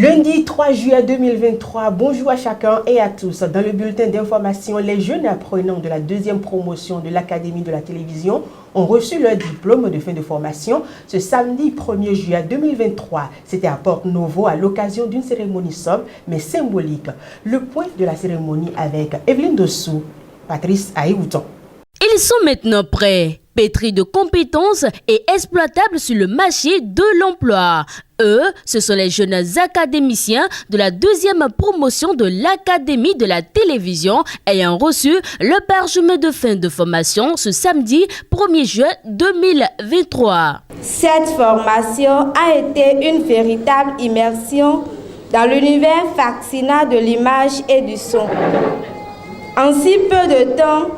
Lundi 3 juillet 2023, bonjour à chacun et à tous. Dans le bulletin d'information, les jeunes apprenants de la deuxième promotion de l'Académie de la télévision ont reçu leur diplôme de fin de formation ce samedi 1er juillet 2023. C'était à Porte-Novo à l'occasion d'une cérémonie sobre mais symbolique. Le point de la cérémonie avec Evelyne Dossou, Patrice Aïouton. Ils sont maintenant prêts, pétris de compétences et exploitables sur le marché de l'emploi. Eux, ce sont les jeunes académiciens de la deuxième promotion de l'Académie de la télévision ayant reçu le parchemin de fin de formation ce samedi 1er juin 2023. Cette formation a été une véritable immersion dans l'univers fascinant de l'image et du son. En si peu de temps,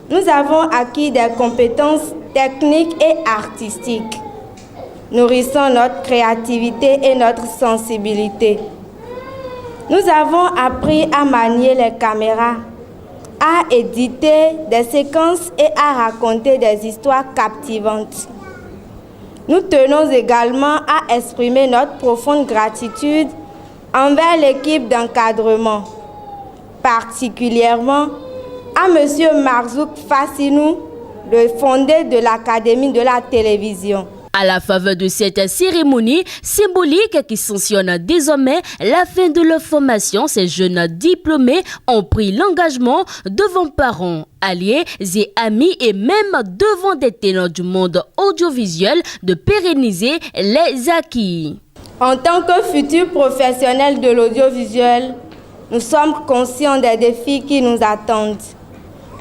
nous avons acquis des compétences techniques et artistiques, nourrissant notre créativité et notre sensibilité. Nous avons appris à manier les caméras, à éditer des séquences et à raconter des histoires captivantes. Nous tenons également à exprimer notre profonde gratitude envers l'équipe d'encadrement, particulièrement à M. Marzouk Fassinou, le fondé de l'Académie de la télévision. À la faveur de cette cérémonie symbolique qui sanctionne désormais la fin de leur formation, ces jeunes diplômés ont pris l'engagement devant parents, alliés et amis et même devant des ténors du monde audiovisuel de pérenniser les acquis. En tant que futurs professionnels de l'audiovisuel, nous sommes conscients des défis qui nous attendent.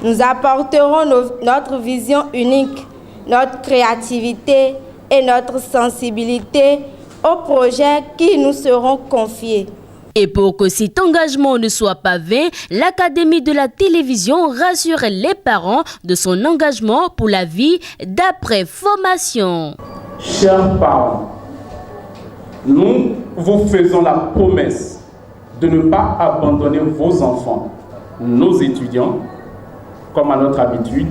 Nous apporterons notre vision unique, notre créativité et notre sensibilité aux projets qui nous seront confiés. Et pour que cet engagement ne soit pas vain, l'Académie de la télévision rassure les parents de son engagement pour la vie d'après-formation. Chers parents, nous vous faisons la promesse de ne pas abandonner vos enfants, nos étudiants, comme à notre habitude,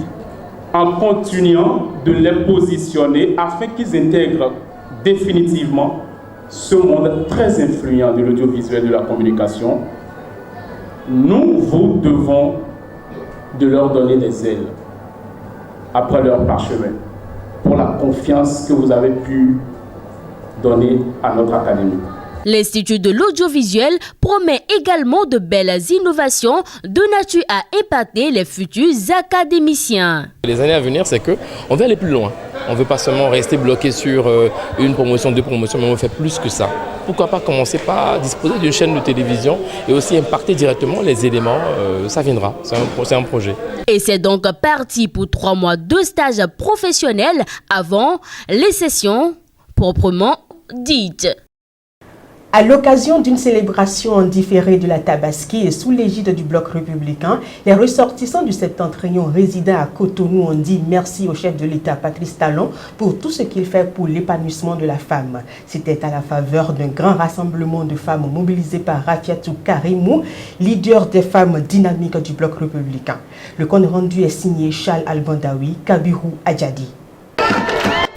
en continuant de les positionner afin qu'ils intègrent définitivement ce monde très influent de l'audiovisuel et de la communication. Nous vous devons de leur donner des ailes après leur parchemin pour la confiance que vous avez pu donner à notre académie. L'Institut de l'audiovisuel promet également de belles innovations de nature à impacter les futurs académiciens. Les années à venir, c'est qu'on veut aller plus loin. On ne veut pas seulement rester bloqué sur une promotion, deux promotions, mais on veut faire plus que ça. Pourquoi pas commencer par disposer d'une chaîne de télévision et aussi impacter directement les éléments. Ça viendra, c'est un projet. Et c'est donc parti pour 3 mois de stage professionnel avant les sessions proprement dites. À l'occasion d'une célébration en différé de la Tabaski et sous l'égide du Bloc républicain, les ressortissants du septentrion résidant à Cotonou ont dit merci au chef de l'État Patrice Talon pour tout ce qu'il fait pour l'épanouissement de la femme. C'était à la faveur d'un grand rassemblement de femmes mobilisées par Rafiatou Karimou, leader des femmes dynamiques du Bloc républicain. Le compte rendu est signé Charles Albandawi, Kabirou Adjadi.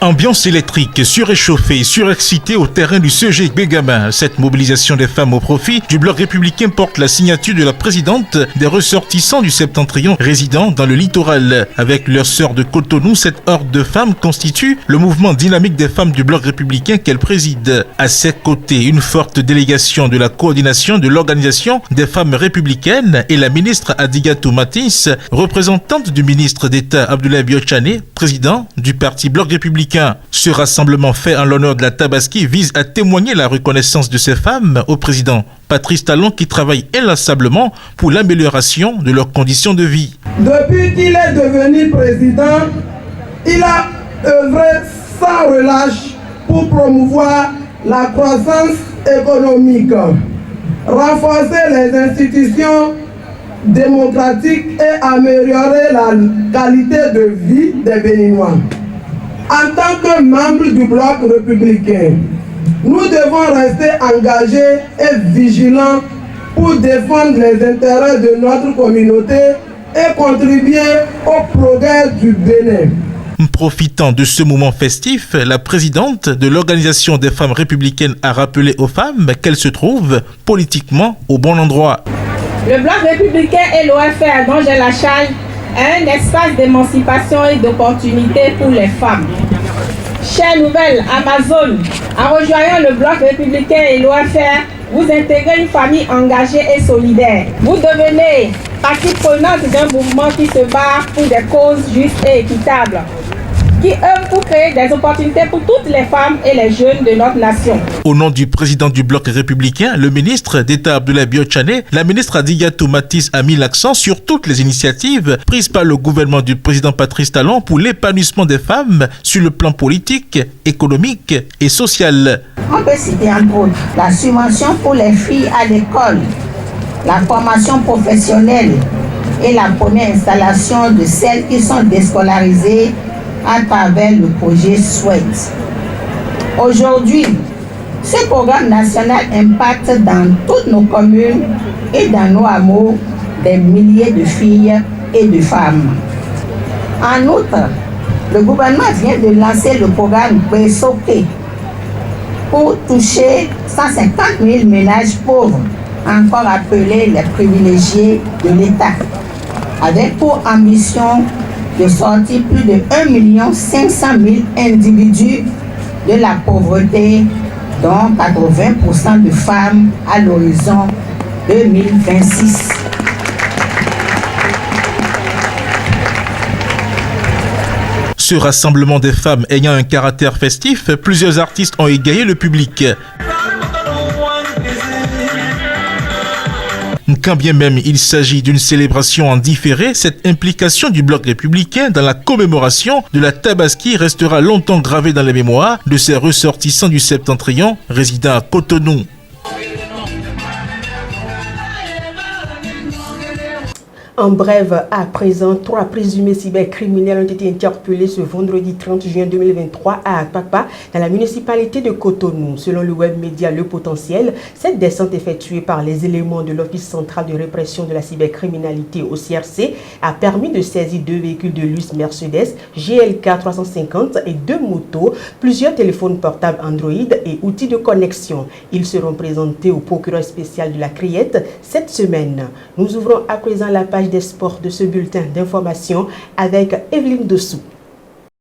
Ambiance électrique, surréchauffée, surexcitée au terrain du CG Bégamin. Cette mobilisation des femmes au profit du Bloc républicain porte la signature de la présidente des ressortissants du septentrion résidant dans le littoral. Avec leur sœur de Cotonou, cette horde de femmes constitue le mouvement dynamique des femmes du Bloc républicain qu'elle préside. À ses côtés, une forte délégation de la coordination de l'organisation des femmes républicaines et la ministre Adigatou Matins, représentante du ministre d'État Abdoulaye Biotchane, président du parti Bloc républicain. Ce rassemblement fait en l'honneur de la Tabaski vise à témoigner la reconnaissance de ces femmes au président Patrice Talon qui travaille inlassablement pour l'amélioration de leurs conditions de vie. Depuis qu'il est devenu président, il a œuvré sans relâche pour promouvoir la croissance économique, renforcer les institutions démocratiques et améliorer la qualité de vie des Béninois. En tant que membre du Bloc républicain, nous devons rester engagés et vigilants pour défendre les intérêts de notre communauté et contribuer au progrès du Bénin. Profitant de ce moment festif, la présidente de l'Organisation des femmes républicaines a rappelé aux femmes qu'elles se trouvent politiquement au bon endroit. Le Bloc républicain et l'OFR dont j'ai la charge est un espace d'émancipation et d'opportunité pour les femmes. Chère nouvelle Amazon, en rejoignant le Bloc républicain et l'OFR, vous intégrez une famille engagée et solidaire. Vous devenez partie prenante d'un mouvement qui se bat pour des causes justes et équitables, qui œuvre pour créer des opportunités pour toutes les femmes et les jeunes de notre nation. Au nom du président du Bloc républicain, le ministre d'État Abdoulaye Bio-Tchane, la ministre Adigatou Matisse a mis l'accent sur toutes les initiatives prises par le gouvernement du président Patrice Talon pour l'épanouissement des femmes sur le plan politique, économique et social. On peut citer entre autres la subvention pour les filles à l'école, la formation professionnelle et la première installation de celles qui sont déscolarisées à travers le projet SWEAT. Aujourd'hui, ce programme national impacte dans toutes nos communes et dans nos hameaux des milliers de filles et de femmes. En outre, le gouvernement vient de lancer le programme Presoké pour toucher 150 000 ménages pauvres, encore appelés les privilégiés de l'État, avec pour ambition de sortir plus de 1 500 000 individus de la pauvreté, dont 80% de femmes à l'horizon 2026. Ce rassemblement des femmes ayant un caractère festif, plusieurs artistes ont égayé le public. Quand bien même il s'agit d'une célébration en différé, cette implication du Bloc républicain dans la commémoration de la Tabaski restera longtemps gravée dans les mémoires de ces ressortissants du Septentrion résidant à Cotonou. En bref, à présent, 3 présumés cybercriminels ont été interpellés ce vendredi 30 juin 2023 à Akpakpa, dans la municipalité de Cotonou. Selon le web média Le Potentiel, cette descente effectuée par les éléments de l'Office central de répression de la cybercriminalité au CRC a permis de saisir 2 véhicules de luxe Mercedes GLK 350 et 2 motos, plusieurs téléphones portables Android et outils de connexion. Ils seront présentés au procureur spécial de la Criette cette semaine. Nous ouvrons à présent la page des sports de ce bulletin d'information avec Evelyne Dessous.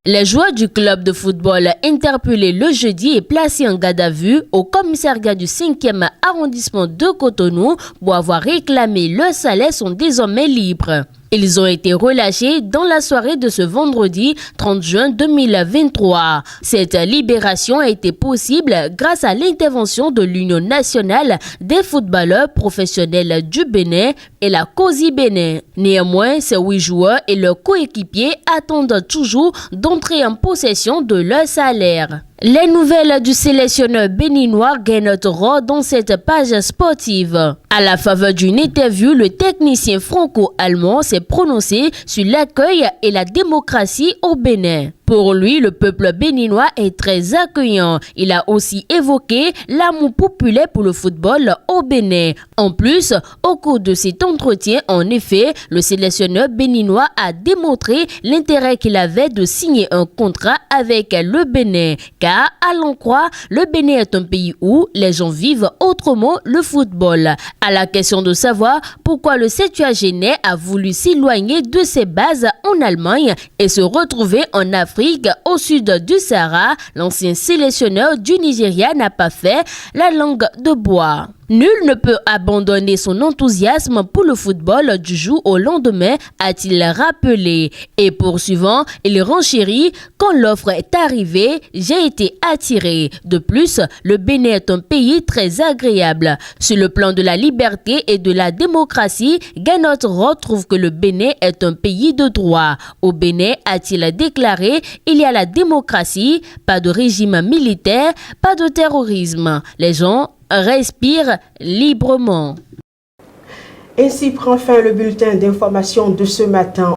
Les joueurs du club de football interpellés le jeudi et placés en garde à vue au commissariat du 5e arrondissement de Cotonou pour avoir réclamé leur salaire sont désormais libres. Ils ont été relâchés dans la soirée de ce vendredi 30 juin 2023. Cette libération a été possible grâce à l'intervention de l'Union nationale des footballeurs professionnels du Bénin et la COSI Bénin. Néanmoins, ces 8 joueurs et leurs coéquipiers attendent toujours d'entrer en possession de leur salaire. Les nouvelles du sélectionneur béninois Gernot Rohr dans cette page sportive. À la faveur d'une interview, le technicien franco-allemand s'est prononcé sur l'accueil et la démocratie au Bénin. Pour lui, le peuple béninois est très accueillant. Il a aussi évoqué l'amour populaire pour le football au Bénin. En plus, au cours de cet entretien, en effet, le sélectionneur béninois a démontré l'intérêt qu'il avait de signer un contrat avec le Bénin. Car, à l'en croire, le Bénin est un pays où les gens vivent autrement le football. À la question de savoir pourquoi le septuagénaire a voulu s'éloigner de ses bases en Allemagne et se retrouver en Afrique au sud du Sahara, l'ancien sélectionneur du Nigeria n'a pas fait la langue de bois. Nul ne peut abandonner son enthousiasme pour le football du jour au lendemain, a-t-il rappelé. Et poursuivant, il renchérit, quand l'offre est arrivée, j'ai été attiré. De plus, le Bénin est un pays très agréable. Sur le plan de la liberté et de la démocratie, Gernot Rohr trouve que le Bénin est un pays de droit. Au Bénin, a-t-il déclaré, il y a la démocratie, pas de régime militaire, pas de terrorisme. Les gens respire librement. Ainsi prend fin le bulletin d'information de ce matin.